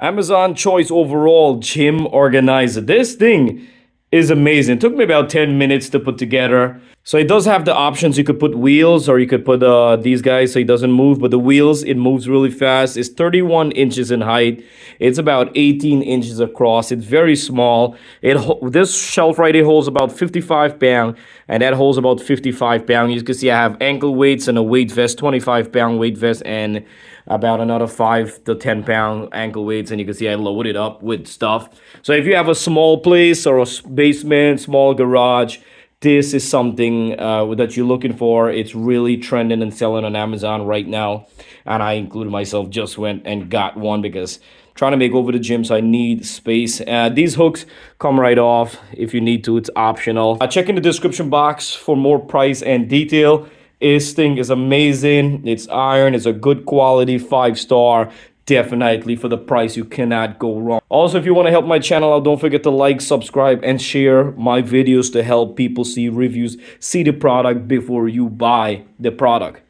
Amazon Choice Overall Gym Organizer. This thing is amazing. It took me about 10 minutes to put together. So it does have the options. You could put wheels or you could put these guys so it doesn't move. But the wheels, it moves really fast. It's 31 inches in height. It's about 18 inches across. It's very small. This shelf right here holds about 55 pounds. And that holds about 55 pounds. You can see I have ankle weights and a weight vest, 25-pound weight vest, and about another 5 to 10-pound ankle weights. And you can see I load it up with stuff. So if you have a small place or a basement, small garage, this is something that you're looking for. It's really trending and selling on Amazon right now. And I included myself, just went and got one because I'm trying to make over the gym, so I need space. These hooks come right off if you need to. It's optional. Check in the description box for more price and detail. This thing is amazing. It's iron. It's a good quality, 5-star. Definitely for the price, you cannot go wrong. Also, if you want to help my channel out, don't forget to like, subscribe, and share my videos to help people see reviews, see the product before you buy the product.